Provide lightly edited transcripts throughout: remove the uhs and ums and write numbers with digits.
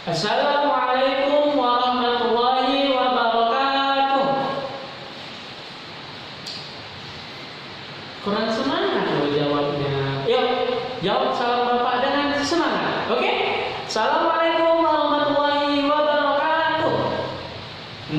Assalamualaikum warahmatullahi wabarakatuh. Kurang semangat loh jawabnya. Yuk, jawab salam Bapak dengan semangat. Oke? Assalamualaikum warahmatullahi wabarakatuh.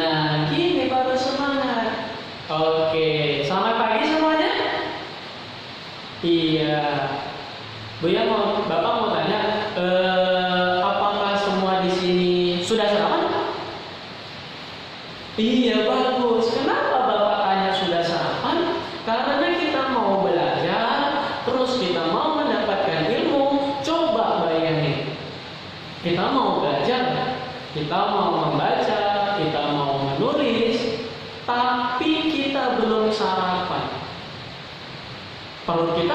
Nah, gini baru semangat. Oke, selamat pagi semuanya. Iya. Bapak mau tanya, apakah semua di sini sudah sarapan? Iya, bagus. Kenapa Bapak tanya sudah sarapan? Karena kita mau belajar, terus kita mau mendapatkan ilmu. Coba bayangin, kita mau belajar, kita mau membaca, kita mau menulis, tapi kita belum sarapan. Perut kita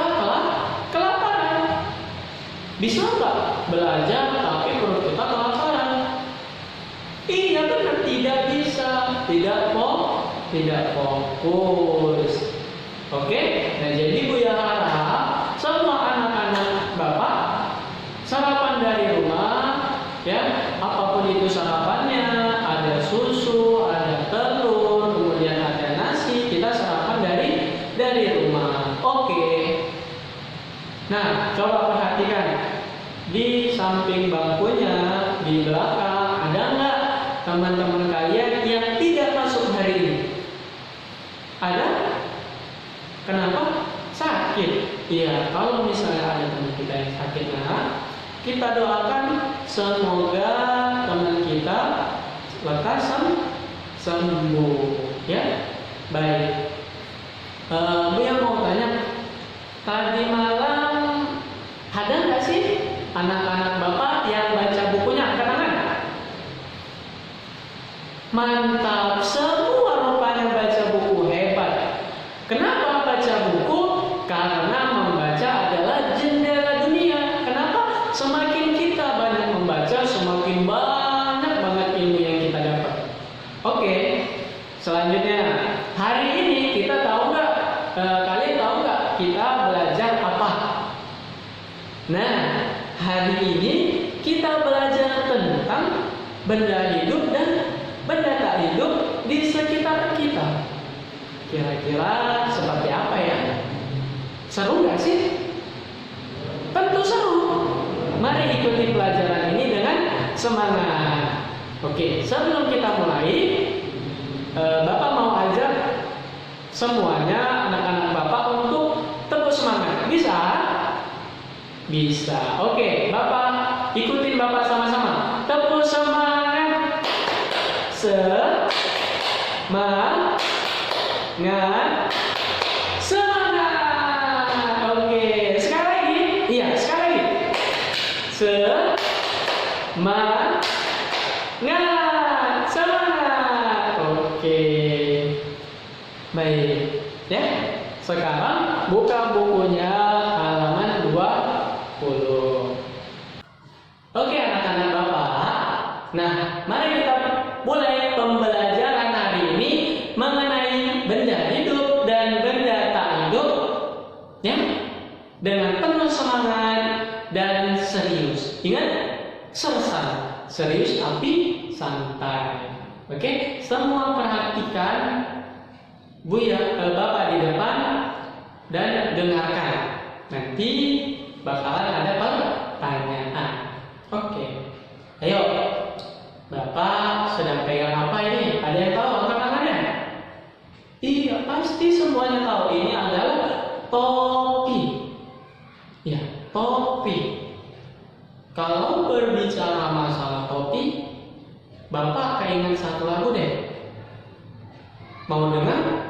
kelaparan. Bisa nggak belajar tapi perut kita kelaparan? Iya benar, tidak bisa, tidak fokus. Oke, nah jadi Buya harap semua anak-anak Bapak sarapan dari rumah, ya, apapun itu sarapannya, ada susu, ada telur, kemudian ada nasi, kita sarapan dari rumah. Oke. Nah, coba perhatikan di samping bangkunya, di belakang, ada nggak teman-teman kalian yang tidak masuk hari ini? Ada? Kenapa? Sakit. Iya, kalau misalnya ada teman kita yang sakit, nah, kita doakan semoga teman kita lekas sembuh. Ya, baik. Buya mau tanya, tadi malam ada nggak sih anak-anak Bapak yang baca bukunya? Angkat tangan. Mantap, semua rupanya baca buku, hebat. Kenapa baca buku? Karena membaca adalah jendela dunia. Kenapa? Semakin kita banyak membaca, semakin banyak banget ilmu yang kita dapat. Oke, selanjutnya hari ini kita tahu nggak? Kalian tahu nggak kita belajar apa? Nah, hari ini kita belajar tentang benda hidup dan benda tak hidup di sekitar kita. Kira-kira seperti apa ya? Seru nggak sih? Tentu seru. Mari ikuti pelajaran ini dengan semangat. Oke, sebelum kita mulai, Bapak mau ajak semuanya anak-anak Bapak untuk terus semangat. Bisa? Bisa. Oke, Bapak ikutin Bapak sama-sama. Tepuk semangat. Semangat. Oke, sekali lagi. Iya, sekali lagi. Semangat. Oke. Baik, ya. Sekarang buka bukunya halaman 20. Oke, anak-anak Bapak. Nah, mari kita mulai pembelajaran hari ini mengenai benda hidup dan benda tak hidup, ya. Dengan penuh semangat dan serius. Ingat, serius tapi santai. Oke, semua perhatikan Bapak di depan dan dengarkan. Nanti bakalan ada pertanyaan. Oke. Ayo. Bapak sedang pegang apa ini? Ada yang tahu? Angkat tangannya. Iya, pasti semuanya tahu. Ini adalah topi. Ya, topi. Kalau berbicara masalah topi, Bapak keinget satu lagu deh. Mau dengar?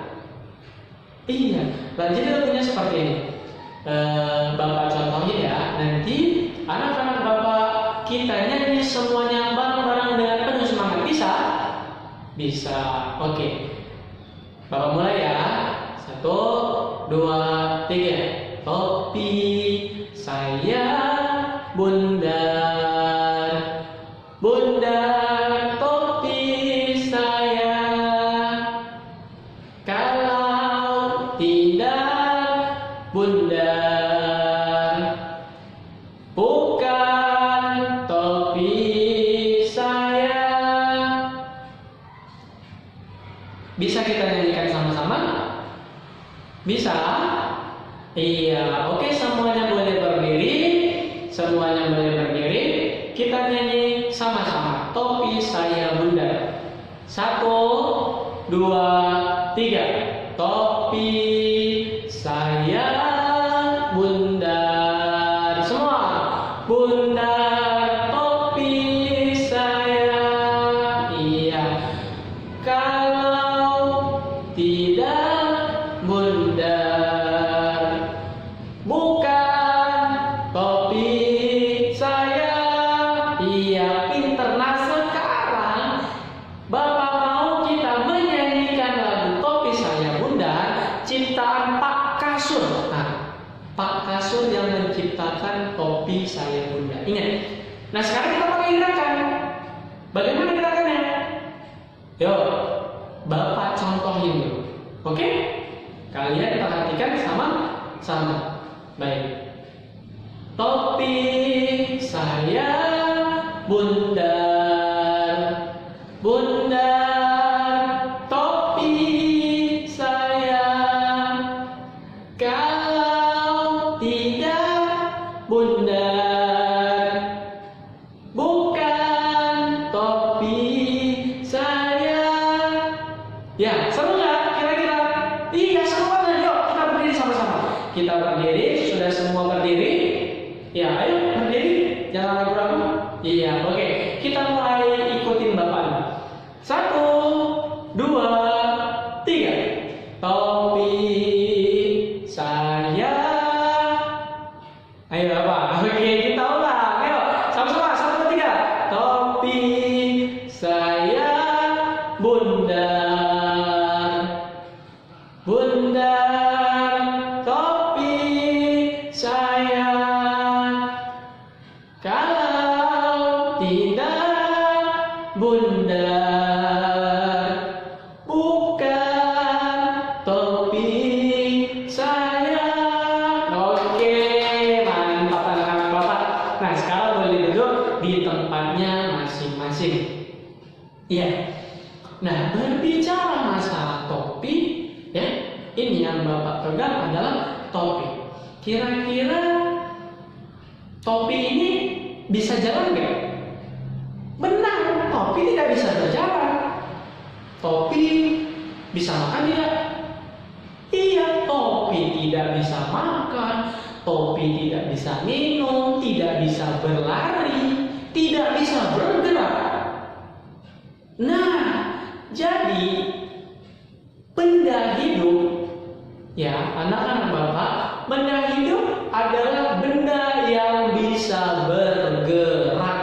Iya, jadi lagunya seperti ini. Bapak contohin ya. Nanti anak-anak Bapak kita nyanyi semuanya bareng-bareng dengan penuh semangat. Bisa? Bisa. Oke. Bapak mulai ya. 1, 2, 3. Topi saya bundar, bundar topi saya. Kalau tidak bundar, bukan topi Bisa? Iya, oke, semuanya boleh berdiri. Semuanya boleh berdiri. Kita nyanyi sama-sama. Topi saya bundar. 1, 2, 3. Topi saya bundar. Semua. Bundar topi saya. Iya. Kalau tidak bundar, bukan topi saya. Iya, pinter. Nah, sekarang Bapak mau kita menyanyikan lagu Topi Saya Bundar, ciptaan Pak Kasur. Nah, Pak Kasur yang menciptakan Topi Saya Bundar. Ingat. Nah, sekarang kita pakai gerakan. Bagaimana gerakannya? Yuk, Bapak contohin dulu. Oke? Kalian perhatikan sama-sama. Baik. Topi saya bundar, bundar topi saya. Kalau tidak bundar, bukan topi saya. Ya, seru nggak kira-kira? Iya, seru banget. Yuk, kita berdiri sama-sama. Kita berdiri, sudah semua berdiri. Ya, ayo berdiri, jangan ragu-ragu. Iya, oke. Kita mulai ikutin Bapak. 1, 2, 3. Topi saya. Ayo Bapak. Oke, kita ulang. Ayo, sama-sama. 1, 2, 3. Topi saya bundar, bundar topi saya. Kalau tidak bundar, bukan topi saya. Oke, mantap anak-anak Bapak. Nah, sekarang boleh duduk di tempatnya masing-masing. Iya. Nah, berbicara masalah topi, ya, ini yang Bapak pegang adalah topi. Kira-kira topi ini bisa jalan nggak? Benar, topi tidak bisa berjalan. Topi bisa makan tidak? Iya, topi tidak bisa makan. Topi tidak bisa minum, tidak bisa berlari, tidak bisa bergerak. Nah, jadi benda hidup, ya anak-anak Bapak, benda hidup adalah benda yang bisa bergerak.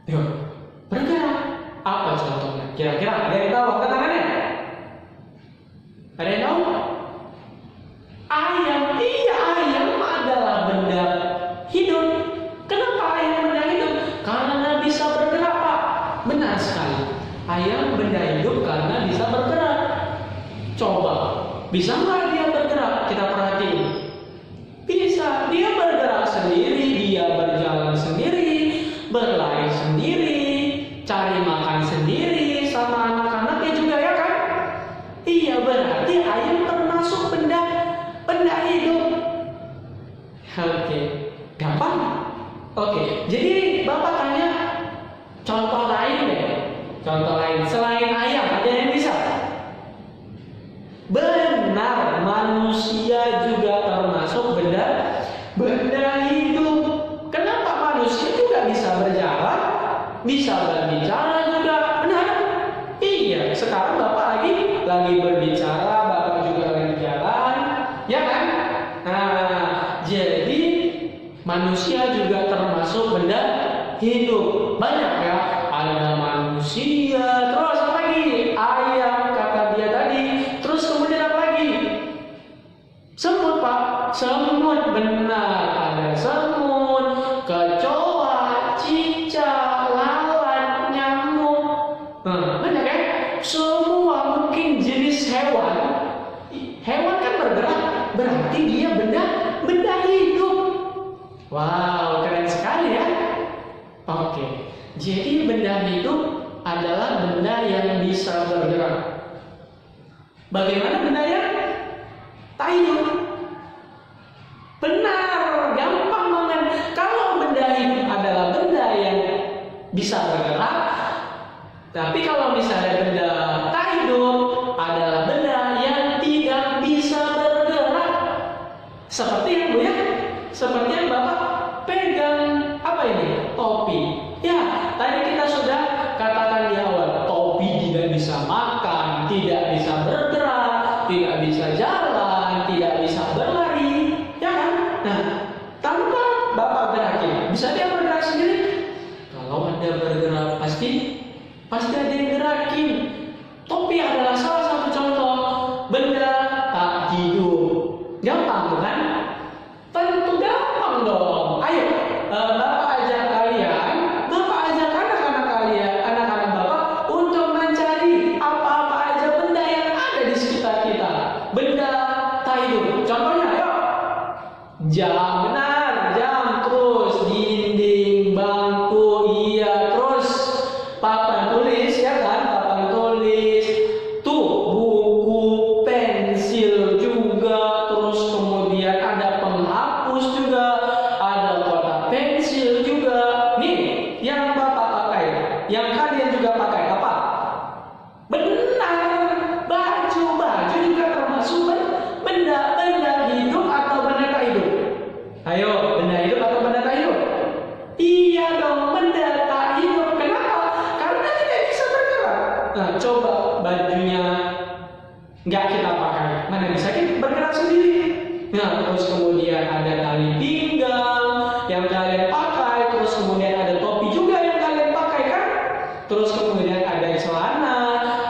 Yuk, bergerak. Apa contohnya? Kira-kira ada yang tahu? Angkat tangannya. Ada yang tahu? Ayam. Iya, ayam adalah benda hidup. Kenapa ayam benda hidup? Karena bisa bergerak, Pak. Benar sekali. Ayam benda hidup karena bisa bergerak. Coba, bisa nggak dia bergerak? Kita perhatiin. Bisa, dia bergerak sendiri, dia berjalan sendiri, berlari sendiri, cari makan sendiri, sama anak-anaknya juga, ya kan? Iya, berarti ayam termasuk benda hidup. Oke, gampang? Oke, jadi Bapak tanya contoh lain deh. Contoh lain selain ayam, ada yang bisa? Benar, manusia juga termasuk benda hidup. Kenapa manusia juga bisa berjalan, bisa berbicara juga? Benar? Iya, sekarang Bapak lagi berbicara, Bapak juga lagi jalan, ya kan? Nah, jadi manusia juga termasuk benda hidup. Banyak ya, ada manusia, terus apa lagi? Ayam kata dia tadi. Terus kemudian apa lagi? Semut, Pak. Semut, benar. Ada semut, kecoa, cicak, lalat, nyamuk. Nah, banyak ya? Semua mungkin jenis hewan. Hewan kan bergerak, berarti dia benda hidup. Wow, keren sekali ya. Oke, jadi benda hidup adalah benda yang bisa bergerak. Bagaimana benda yang tak hidup. Benar, gampang banget. Kalau benda hidup adalah benda yang bisa bergerak, tapi kalau misalnya benda tak hidup adalah benda yang tidak bisa bergerak. Seperti yang Bu ya, seperti yang Bapak pegang apa ini? Topi. Ya, tadi kita sudah katakan di awal, topi tidak bisa makan, tidak bisa bergerak, tidak bisa jalan, tidak bisa berlari, ya kan? Nah, tanpa Bapak gerakin, bisa dia bergerak sendiri? Kalau ada bergerak, pasti ada yang gerakin. Topi adalah salah satu contoh benda tak hidup. Gampang bukan? Tentu gampang dong. Ayo, Bapak ajak anak-anak kalian, anak-anak Bapak untuk mencari apa-apa aja benda yang ada di sekitar kita. Benda tak hidup. Contohnya, ayo. Jam, benar, jam, terus dinding, bangku, iya, terus papan tulis, ya kan, papan tulis, tuh buku, pensil juga, terus kemudian ada penghapus juga, ada kotak pensil juga. Nih, yang Bapak pakai, yang kalian juga pakai apa? Benar, baju juga termasuk benda hidup atau benda tak hidup? Ayo, benda hidup atau benda tak hidup? Iya dong, benda tak hidup. Kenapa? Karena tidak bisa bergerak. Nah, coba bajunya nggak kita pakai, mana bisa kita bergerak sendiri? Nah, terus kemudian ada tali pinggang yang kalian pakai, terus kemudian ada topi juga yang kalian pakai kan? Terus kemudian ada celana,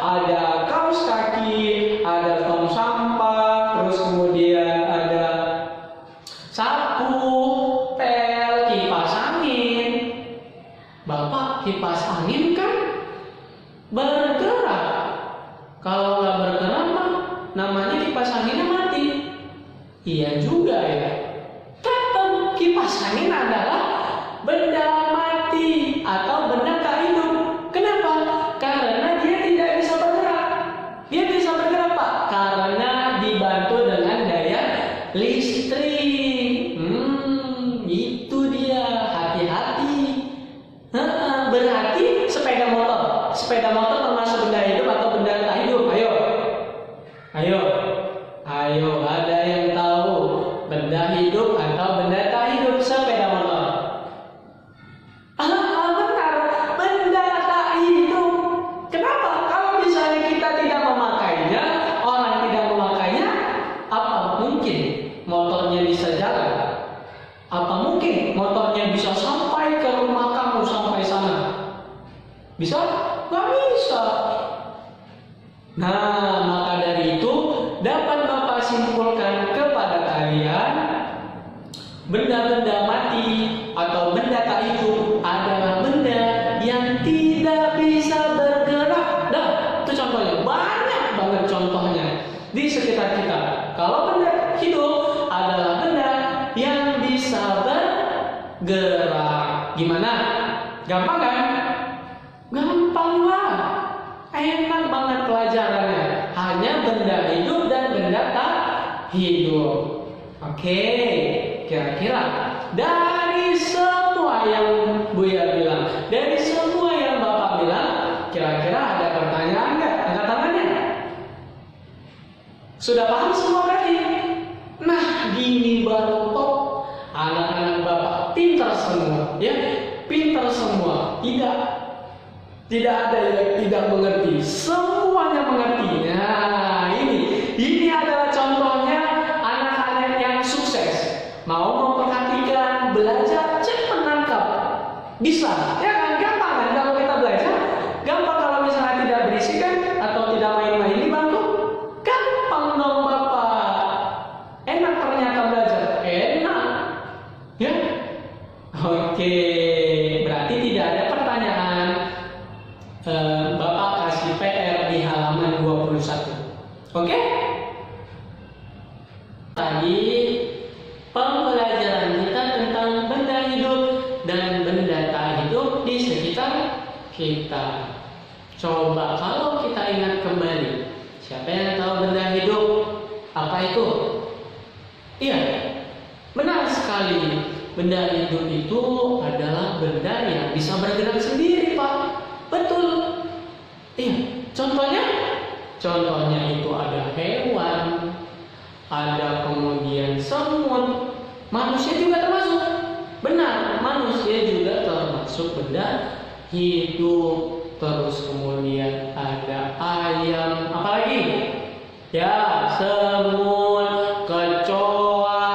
ada kaos kaki, ada tong sampah, terus kemudian ada sapu, pel, kipas angin. Bapak kipas angin kan bergerak. Kalau nggak bergerak mah namanya kipas anginnya mati. Iya juga ya. Tetap kipas angin adalah benda mati atau benda tak hidup. Kenapa? Karena dia tidak bisa bergerak. Dia bisa bergerak Pak karena dibantu dengan daya listrik. Itu dia, hati-hati. Berarti sepeda motor termasuk benda hidup atau benda tak hidup? Ayo, ada yang tahu benda hidup atau benda tak hidup sepeda motor? Benar, benda tak hidup. Kenapa? Kalau misalnya kita tidak memakainya, orang tidak memakainya, apa mungkin motornya bisa jalan? Apa mungkin motornya bisa sampai ke rumah kamu sampai sana? Bisa? Nggak bisa. Nah, maka dari itu dapat Bapak simpulkan kepada kalian, benda-benda mati atau benda tak hidup adalah benda yang tidak bisa bergerak. Nah, itu contohnya, banyak banget contohnya di sekitar kita. Kalau benda hidup adalah benda yang bisa bergerak. Gimana? Gampang kan? Gampang lah. Enak banget pelajarannya. Hanya benda hidup dan benda tak hidup. Oke, kira-kira dari semua yang Buya bilang, dari semua yang Bapak bilang, kira-kira ada pertanyaan nggak? Angkat tangannya. Sudah paham semua berarti? Nah, gini baru top. Anak-anak Bapak pintar semua, ya, pintar semua. Tidak ada yang tidak mengerti, semuanya mengerti. Nah, ini adalah contohnya anak-anak yang sukses. Mau memperhatikan, belajar, cepat menangkap, bisa. Ya kan, gampang kan kalau kita belajar. Gampang kalau misalnya tidak berisik kan, atau tidak main-main di bangku. Gampang dong Bapak. Enak ternyata belajar, enak. Ya, oke. Berarti tidak ada pertanyaan. Bapak kasih PR di halaman 21. Oke? Tadi pembelajaran kita tentang benda hidup dan benda tak hidup di sekitar kita. Coba kalau kita ingat kembali, siapa yang tahu benda hidup? Apa itu? Iya, benar sekali. Benda hidup itu adalah benda yang bisa bergerak sendiri, Pak. Betul. Iya, contohnya itu ada hewan, ada kemudian semut, manusia juga termasuk. Benar, manusia juga termasuk benda hidup. Terus kemudian ada ayam, apalagi? Ya, semut, kecoa,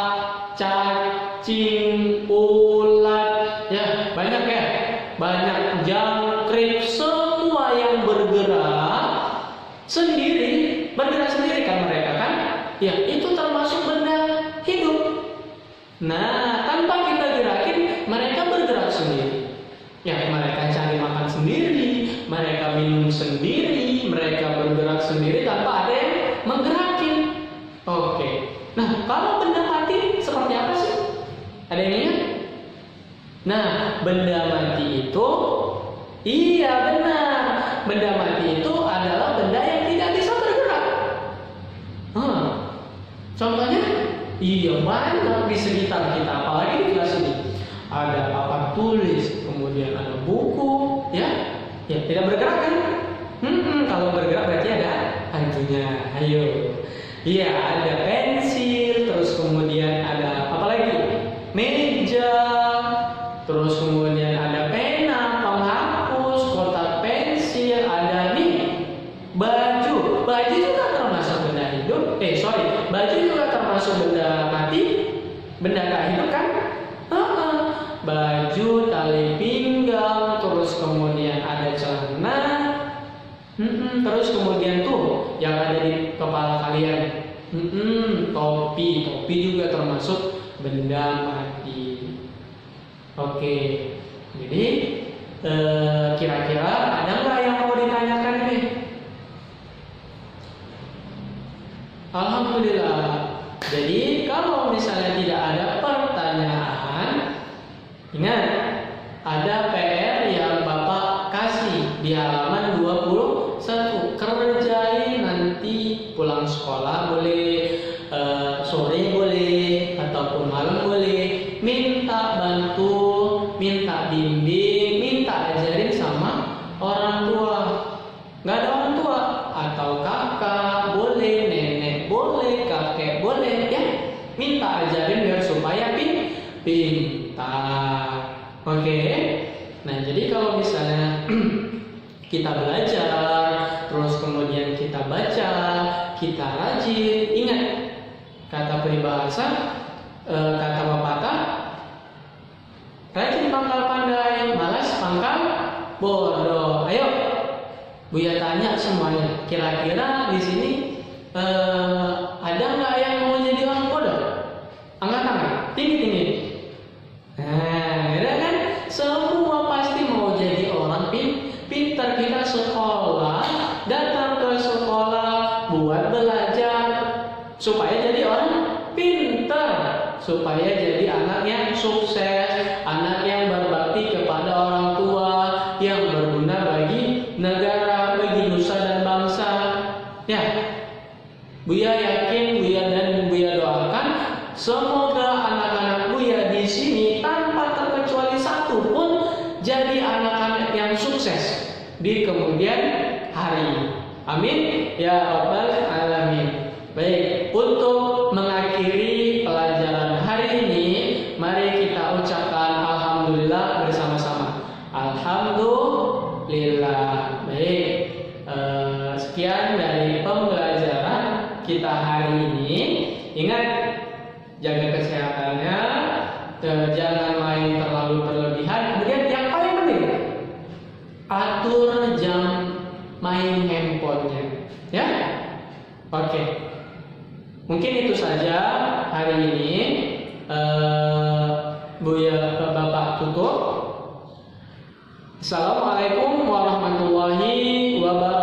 cacing, ulat, ya banyak ya, banyak jangkrik, semua yang bergerak sendiri kan mereka kan? Ya, itu termasuk benda hidup. Nah, tanpa kita gerakin, mereka bergerak sendiri. Ya, mereka cari makan sendiri, mereka minum sendiri, mereka bergerak sendiri tanpa ada yang menggerakin. Oke. Nah, kalau benda mati seperti apa sih? Ada yang ingat? Nah, benda mati itu, iya benar. Benda mati itu adalah benda yang tidak bisa bergerak. Contohnya, iya banyak di sekitar kita, apalagi di kelas ini. Ada papan tulis, kemudian ada buku, ya tidak bergerak kan? Kalau bergerak berarti ada hantunya. Ayo, iya ada pensil, terus kemudian ada apa lagi? Meja, terus kemudian ada pena, penghapus, kotak pensil, ada nih baju juga termasuk benda hidup. Baju juga termasuk benda mati, benda gak hidup kan? Baju, tali pinggang, terus kemudian ada celana, terus kemudian tuh yang ada di kepala kalian, topi juga termasuk benda mati. Oke, jadi kira-kira ada nggak yang mau ditanyakan ini? Alhamdulillah. Jadi kalau misalnya tidak ada pertanyaan, ingat, ada PR yang Bapak kasih di halaman 21. Kerjain nanti pulang sekolah boleh, sore boleh, ataupun malam boleh. Minta bantu, minta bimbing, minta ajarin sama orang tua. Nggak ada orang tua, atau kakak boleh, nenek boleh, kakek boleh, ya. Minta ajarin biar supaya pintar. Oke. Nah, jadi kalau misalnya kita belajar, terus kemudian kita baca, kita rajin, ingat kata peribahasa, kata pepatah, rajin pangkal pandai, malas pangkal bodoh. Ayo, Buya tanya semuanya. Kira-kira di sini ada nggak yang mau jadi orang bodoh? Angkat tangan, tinggi. Nah, ya kan? Semua pasti mau jadi orang pintar. Kita sekolah, datang ke sekolah buat belajar supaya jadi orang pintar, supaya jadi anak yang sukses, anak yang berbakti kepada orang tua, yang berguna bagi negara, bagi nusa dan bangsa. Ya, Buya yakin, Buya doakan semoga anak-anak Buya di sini tanpa terkecuali satu pun jadi anak-anak yang sukses di kemudian hari. Amin ya rabbal alamin. Baik, untuk mengakhiri pelajaran hari ini, mari kita ucapkan alhamdulillah bersama-sama. Alhamdulillah. Baik, sekian dari pembelajaran kita hari ini. Ingat, jaga kesehatannya, jangan main terlalu berlebihan. Kemudian yang paling penting, atur jam main handphonenya, ya. Oke, mungkin itu saja hari ini. Buya Bapak tutup. Assalamualaikum warahmatullahi wabarakatuh.